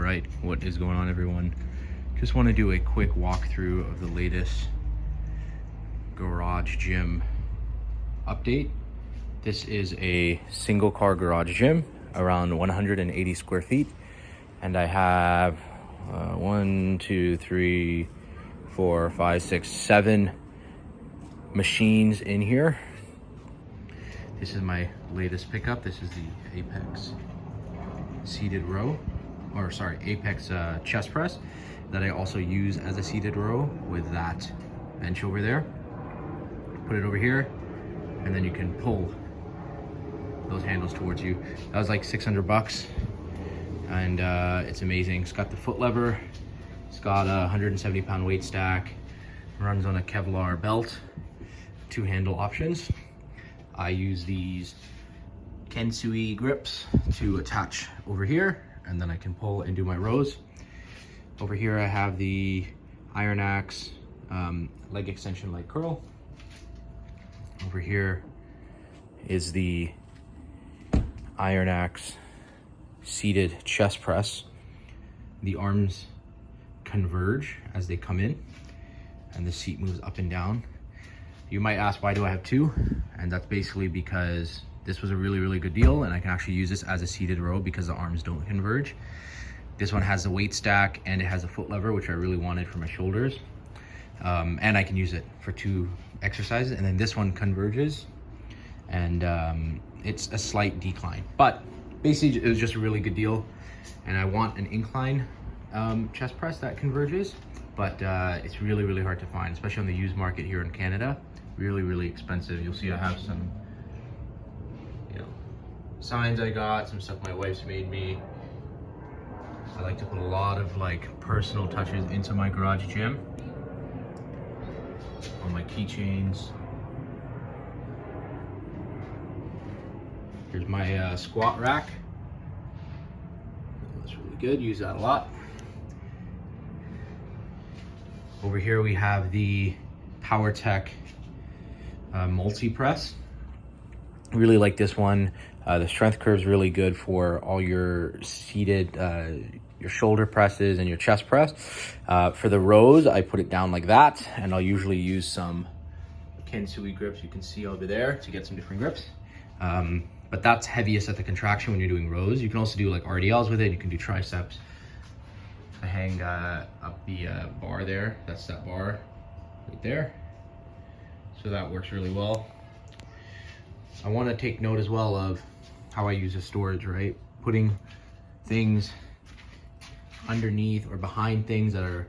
right, what is going on, everyone? Just want to do a quick walkthrough of the latest garage gym update. This is a single car garage gym around 180 square feet, and I have 7 machines in here. This is my latest pickup. This is the Apex seated row, or sorry, Apex chest press that I also use as a seated row with that bench over there. Put it over here, and then you can pull those handles towards you. That was like 600 bucks, and it's amazing. It's got the foot lever, it's got a 170 pound weight stack, runs on a Kevlar belt, 2 handle options. I use these Kensui grips to attach over here, and then I can pull and do my rows. Over here I have the Iron Axe leg extension leg curl. Over here is the Iron Axe seated chest press. The arms converge as they come in, and the seat moves up and down. You might ask, why do I have 2? And that's basically because this was a really good deal, and I can actually use this as a seated row because the arms don't converge. This one has a weight stack and it has a foot lever, which I really wanted for my shoulders. And I can use it for 2 exercises. And then this one converges, and it's a slight decline. But basically, it was just a really good deal. And I want an incline chest press that converges, but it's really hard to find, especially on the used market here in Canada. Really expensive. You'll see I have some, signs I got, some stuff my wife's made me. I like to put a lot of personal touches into my garage gym. On my keychains. Here's my squat rack. That's really good, use that a lot. Over here we have the PowerTech multi-press. Really like this one. The strength curve is really good for all your seated, your shoulder presses and your chest press. For the rows, I put it down like that, and I'll usually use some Kensui grips you can see over there to get some different grips. But that's heaviest at the contraction when you're doing rows. You can also do like RDLs with it. You can do triceps. I hang up the bar there. That's that bar right there. So that works really well. I want to take note as well of how I use the storage, right? Putting things underneath or behind things that are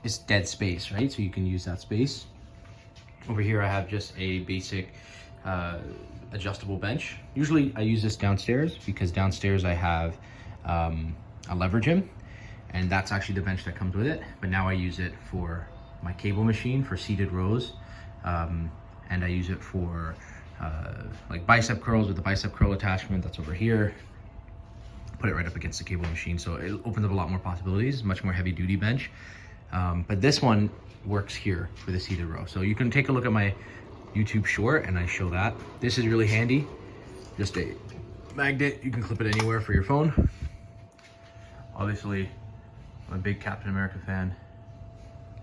just dead space, right? So you can use that space. Over here I have just a basic adjustable bench. Usually I use this downstairs because downstairs I have a lever gym, and that's actually the bench that comes with it. But now I use it for my cable machine for seated rows, and I use it for like bicep curls with the bicep curl attachment that's over here. Put it right up against the cable machine, so it opens up a lot more possibilities. Much more heavy duty bench, but this one works here for the seated row. So you can take a look at my YouTube short and I show that. This is really handy, just a magnet. You can clip it anywhere for your phone. Obviously I'm a big Captain America fan,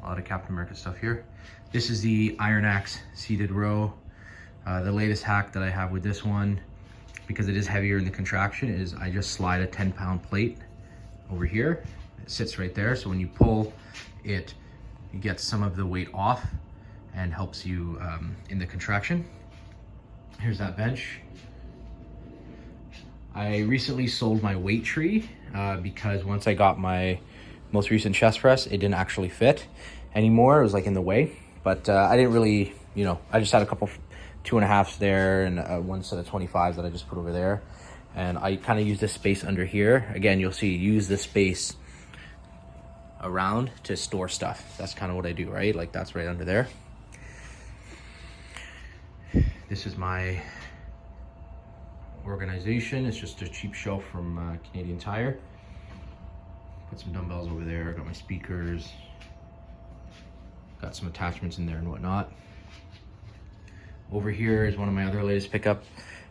a lot of Captain America stuff here. This is the Iron Axe seated row. The latest hack that I have with this one, because it is heavier in the contraction, is I just slide a 10-pound plate over here. It sits right there, so when you pull it, you get some of the weight off and helps you in the contraction. Here's that bench. I recently sold my weight tree because once I got my most recent chest press, it didn't actually fit anymore. It was like in the way, but I didn't really, I just had a couple 2.5s there and one set of 25s that I just put over there. And I kind of use this space under here. Again, you'll see, use the space around to store stuff. That's kind of what I do, right? Like that's right under there. This is my organization. It's just a cheap shelf from Canadian Tire. Put some dumbbells over there. Got my speakers. Got some attachments in there and whatnot. Over here is one of my other latest pickup.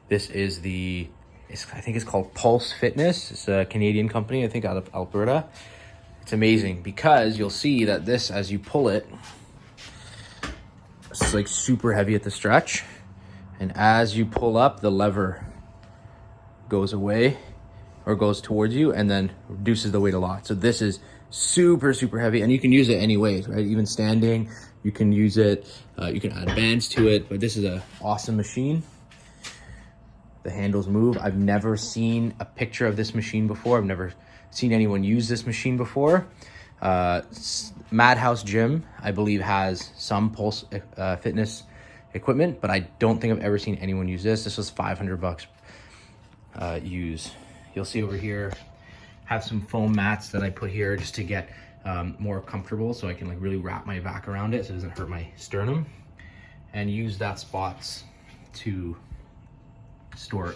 This is the I think it's called Pulse Fitness. It's a Canadian company, I think out of Alberta. It's amazing because you'll see that this, as you pull it, it's like super heavy at the stretch. And as you pull up, the lever goes away or goes towards you and then reduces the weight a lot. So this is super, super heavy, and you can use it any ways, right? Even standing, you can use it. You can add bands to it, but this is an awesome machine. The handles move. I've never seen a picture of this machine before. I've never seen anyone use this machine before. Madhouse Gym, I believe, has some Pulse fitness equipment, but I don't think I've ever seen anyone use this. This was $500 used. You'll see over here, have some foam mats that I put here just to get more comfortable, so I can like really wrap my back around it so it doesn't hurt my sternum, and use that spots to store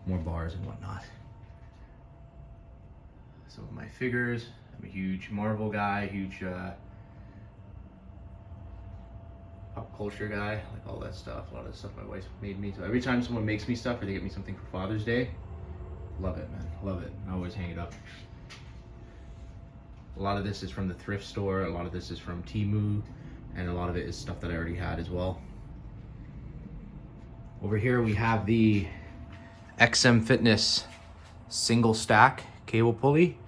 more bars and whatnot. So my figures, I'm a huge Marvel guy, huge pop culture guy, like all that stuff. A lot of the stuff my wife made me. So every time someone makes me stuff or they get me something for Father's Day, love it, man, love it. I always hang it up. A lot of this is from the thrift store, a lot of this is from Temu, and a lot of it is stuff that I already had as well. Over here we have the XM Fitness single stack cable pulley,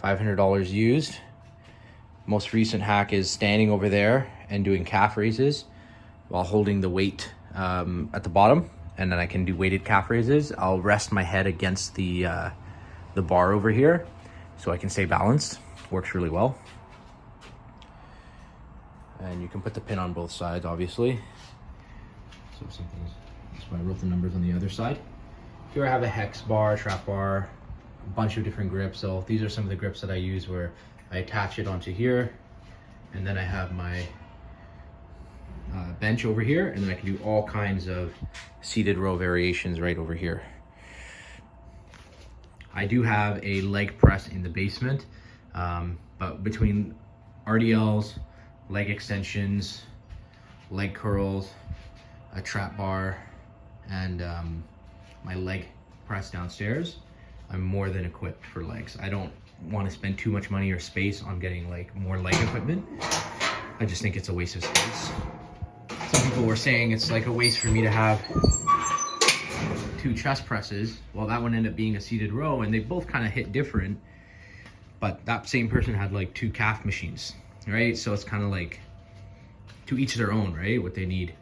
$500 used. Most recent hack is standing over there and doing calf raises while holding the weight at the bottom, and then I can do weighted calf raises. I'll rest my head against the bar over here so I can stay balanced. Works really well. And you can put the pin on both sides, obviously. So something's, that's why I wrote the numbers on the other side. Here I have a hex bar, trap bar, a bunch of different grips. So these are some of the grips that I use, where I attach it onto here, and then I have my bench over here, and then I can do all kinds of seated row variations right over here. I do have a leg press in the basement, but between RDLs, leg extensions, leg curls, a trap bar, and my leg press downstairs, I'm more than equipped for legs. I don't want to spend too much money or space on getting like more leg equipment. I just think it's a waste of space. Some people were saying it's like a waste for me to have 2 chest presses. Well, that one ended up being a seated row, and they both kind of hit different, but that same person had like 2 calf machines, right? So it's kind of like to each their own, right? What they need.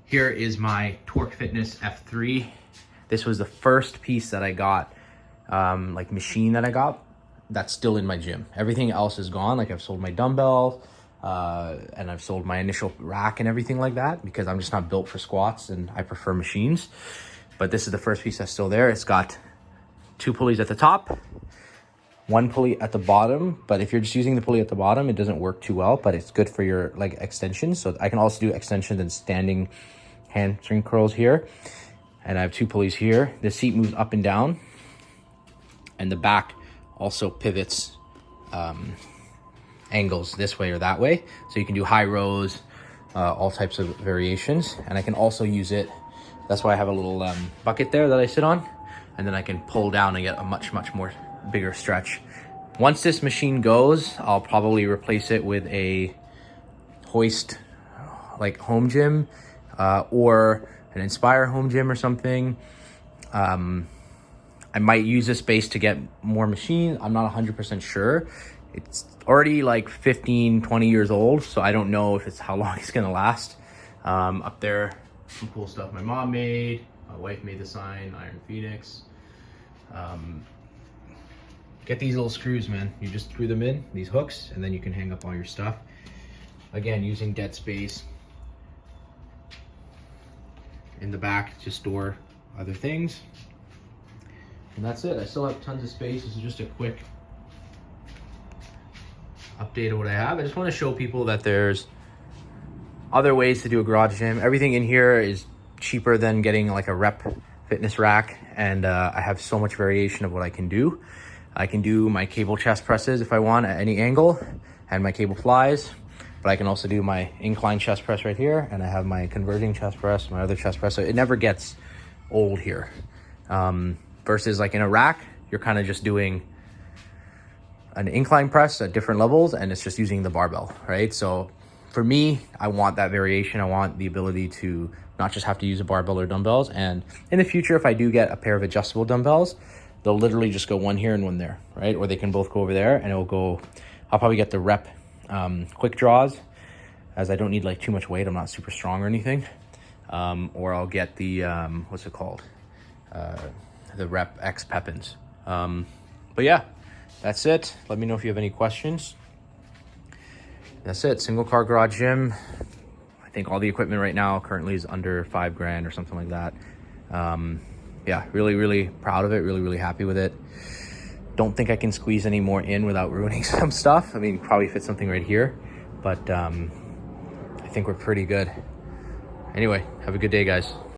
Here is my Torque Fitness F3. This was the first piece that I got, like machine that I got, that's still in my gym. Everything else is gone. Like I've sold my dumbbells, and I've sold my initial rack and everything like that, because I'm just not built for squats and I prefer machines. But this is the first piece that's still there. It's got 2 pulleys at the top, 1 pulley at the bottom. But if you're just using the pulley at the bottom, it doesn't work too well, but it's good for your leg extensions. So I can also do extensions and standing hamstring curls here. And I have 2 pulleys here. The seat moves up and down, and the back also pivots angles this way or that way. So you can do high rows, all types of variations. And I can also use it, that's why I have a little bucket there that I sit on, and then I can pull down and get a much more bigger stretch. Once this machine goes, I'll probably replace it with a hoist, like home gym, or an Inspire home gym or something. I might use this space to get more machines. I'm not 100% sure. It's already like 15, 20 years old, so I don't know if it's how long it's gonna last. Up there, some cool stuff my mom made. My wife made the sign, Iron Phoenix. Get these little screws, man. You just screw them in, these hooks, and then you can hang up all your stuff. Again, using dead space in the back to store other things. And that's it. I still have tons of space. This is just a quick update of what I have. I just want to show people that there's other ways to do a garage gym. Everything in here is cheaper than getting like a rep fitness rack, and I have so much variation of what I can do. I can do my cable chest presses if I want at any angle, and my cable flies, but I can also do my incline chest press right here, and I have my converging chest press, my other chest press, so it never gets old here. Versus like in a rack, you're kind of just doing an incline press at different levels, and it's just using the barbell, right? So for me, I want that variation. I want the ability to not just have to use a barbell or dumbbells. And in the future, if I do get a pair of adjustable dumbbells, they'll literally just go one here and one there, right? Or they can both go over there, and it'll go, I'll probably get the rep quick draws, as I don't need like too much weight. I'm not super strong or anything. Or I'll get the, what's it called? The rep X Pepins. But yeah, that's it. Let me know if you have any questions. That's it. Single car garage gym. I think all the equipment right now currently is under $5,000 or something like that. Yeah, really, really proud of it. Really, really happy with it. Don't think I can squeeze any more in without ruining some stuff. I mean, probably fit something right here, but I think we're pretty good. Anyway, have a good day, guys.